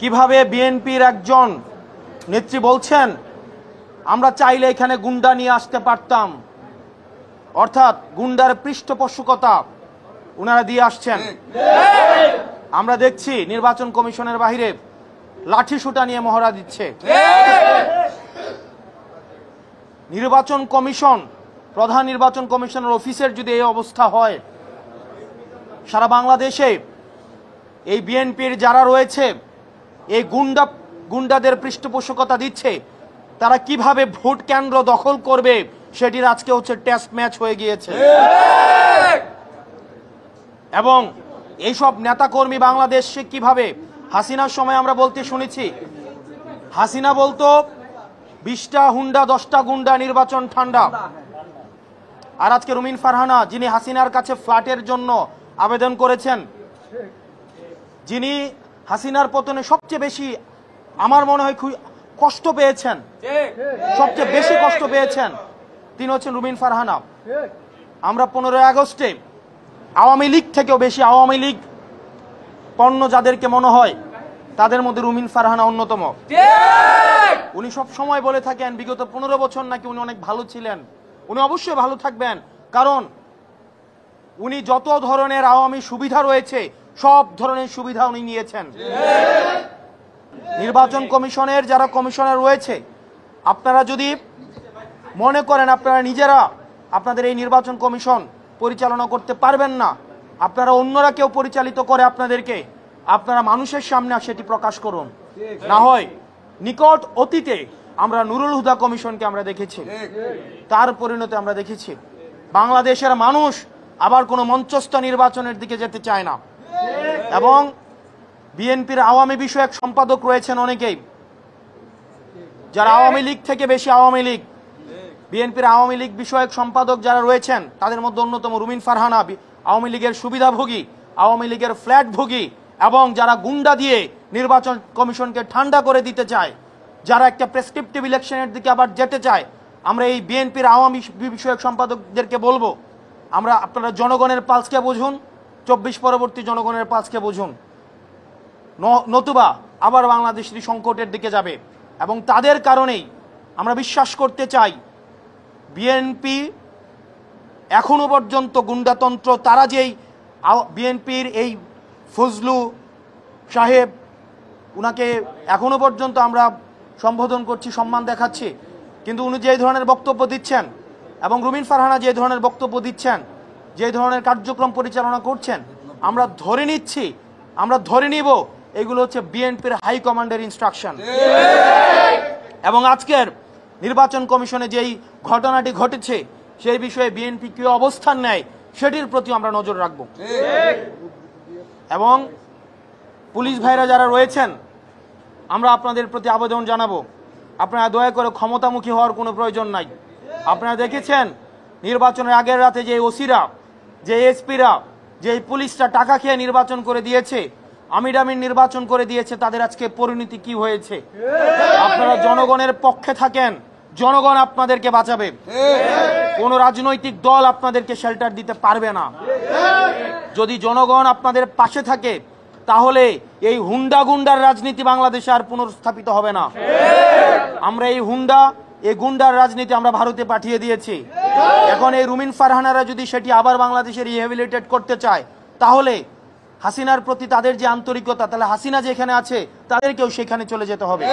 কিভাবে বিএনপির একজন নেত্রী বলছেন আমরা চাইলে এখানে গুন্ডা নিয়ে আসতে পারতাম, অর্থাৎ গুন্ডার পৃষ্ঠপোষকতা ওনারা দিয়ে আসছেন। আমরা দেখছি নির্বাচন কমিশনের বাহিরে লাঠি সুটা নিয়ে মহড়া দিচ্ছে। নির্বাচন কমিশন, প্রধান নির্বাচন কমিশনের অফিসের যদি এই অবস্থা হয়, সারা বাংলাদেশে এই বিএনপির যারা রয়েছে এই গুন্ডাদের পৃষ্ঠপোষকতা দিচ্ছে, তারা কিভাবে ভোট কেন্দ্র দখল করবে সেটির আজকে হচ্ছে টেস্ট ম্যাচ হয়ে গিয়েছে। এবং এইসব নেতাকর্মী বাংলাদেশে কিভাবে, হাসিনার সময় আমরা বলতে শুনেছি, হাসিনা বলতো 20টা হুন্ডা 10টা গুন্ডা নির্বাচন ঠান্ডা। আর আজকে রুমিন ফারহানা, যিনি হাসিনার কাছে ফ্ল্যাটের জন্য আবেদন করেছেন, যিনি হাসিনার পতনে সবচেয়ে বেশি আমার মনে হয় কষ্ট পেয়েছেন, সবচেয়ে বেশি কষ্ট পেয়েছেন, তিনি হচ্ছেন রুমিন ফারহানা। আমরা 15 আগস্টে আওয়ামী লীগ থেকেও বেশি আওয়ামী লীগ পণ্য যাদেরকে মনে হয় তাদের মধ্যে রুমিন ফারহানা অন্যতম। উনি সব সময় বলে থাকেন বিগত 15 বছর নাকি উনি অনেক ভালো ছিলেন। উনি অবশ্যই ভালো থাকবেন, কারণ উনি যত ধরনের আওয়ামী সুবিধা রয়েছে সব ধরনের সুবিধা উনি নিয়েছেন। নির্বাচন কমিশনের যারা কমিশনার রয়েছে, আপনারা যদি মনে করেন আপনারা নিজেরা আপনাদের এই নির্বাচন কমিশন পরিচালনা করতে পারবেন না, আপনারা অন্যরা কেউ পরিচালিত করে আপনাদেরকে, আপনারা মানুষের সামনে সেটি প্রকাশ করুন। না হয় নিকট অতীতে আমরা নুরুল হুদা কমিশনকে আমরা দেখেছি, তার পরিণতি আমরা দেখেছি। বাংলাদেশের মানুষ আবার কোনো মঞ্চস্থ নির্বাচনের দিকে যেতে চায় না। এবং বিএনপির আওয়ামী বিষয়ক সম্পাদক রয়েছেন অনেকেই, যারা আওয়ামী লীগ থেকে বেশি আওয়ামী লীগ। বিএনপির আওয়ামী লীগ বিষয়ক সম্পাদক যারা রয়েছেন তাদের মধ্যে অন্যতম রুমিন ফারহানা, আওয়ামী লীগের সুবিধাভোগী, আওয়ামী লীগের ফ্ল্যাটভোগী, এবং যারা গুন্ডা দিয়ে নির্বাচন কমিশনকে ঠান্ডা করে দিতে চায়, যারা একটা প্রেসক্রিপটিভ ইলেকশনের দিকে আবার যেতে চায়। আমরা এই বিএনপির আওয়ামী বিষয়ক সম্পাদকদেরকে বলবো, আপনারা জনগণের পালসকে বুঝুন, 24 পরবর্তী জনগণের পালসকে বুঝুন, নতুবা আবার বাংলাদেশের সংকটের দিকে যাবে। এবং তাদের কারণেই আমরা বিশ্বাস করতে চাই বিএনপি এখনো পর্যন্ত গুন্ডাতন্ত্র, তারা যেই বিএনপির এই ফজলু সাহেব, উনাকে এখনো পর্যন্ত আমরা সম্বোধন করছি, সম্মান দেখাচ্ছি, কিন্তু উনি যে ধরনের বক্তব্য দিচ্ছেন এবং রুমিন ফারহানা যে ধরনের বক্তব্য দিচ্ছেন, যে ধরনের কার্যক্রম পরিচালনা করছেন, আমরা ধরে নিব এগুলো হচ্ছে বিএনপির হাইকমান্ডের ইনস্ট্রাকশন। এবং আজকের নির্বাচন কমিশনে যেই ঘটনাটি ঘটেছে সেই বিষয়ে বিএনপি কি অবস্থান নেয় সেটির প্রতি আমরা নজর রাখব। এবং পুলিশ ভাইরা যারা রয়েছেন, আমরা আপনাদের প্রতি আবেদন জানাবো, আপনারা দয়া করে ক্ষমতামুখী হওয়ার কোনো প্রয়োজন নাই। আপনারা দেখেছেন নির্বাচনের আগের রাতে যে ওসিরা, যে এসপিরা, যে পুলিশরা টাকা খেয়ে নির্বাচন করে দিয়েছে, আমিরামিন নির্বাচন করে দিয়েছে, তাদের আজকে পরিণতি কি হয়েছে। আপনারা জনগণের পক্ষে থাকেন, জনগণ আপনাদেরকে বাঁচাবে, কোন রাজনৈতিক দল আপনাদেরকে শেল্টার দিতে পারবে না। যদি জনগণ আপনাদের পাশে থাকে তাহলে এই হুন্ডা গুন্ডার রাজনীতি বাংলাদেশে আর পুনর্স্থাপিত হবে না। আমরা এই গুন্ডার রাজনীতি আমরা ভারতে পাঠিয়ে দিয়েছি। এখন এই রুমিন ফারহানারা যদি সেটি আবার বাংলাদেশে রিহ্যাবিলিটেট করতে চায়, তাহলে হাসিনার প্রতি তাদের যে আন্তরিকতা, তাহলে হাসিনা যেখানে আছে তাদেরকেও সেখানে চলে যেতে হবে।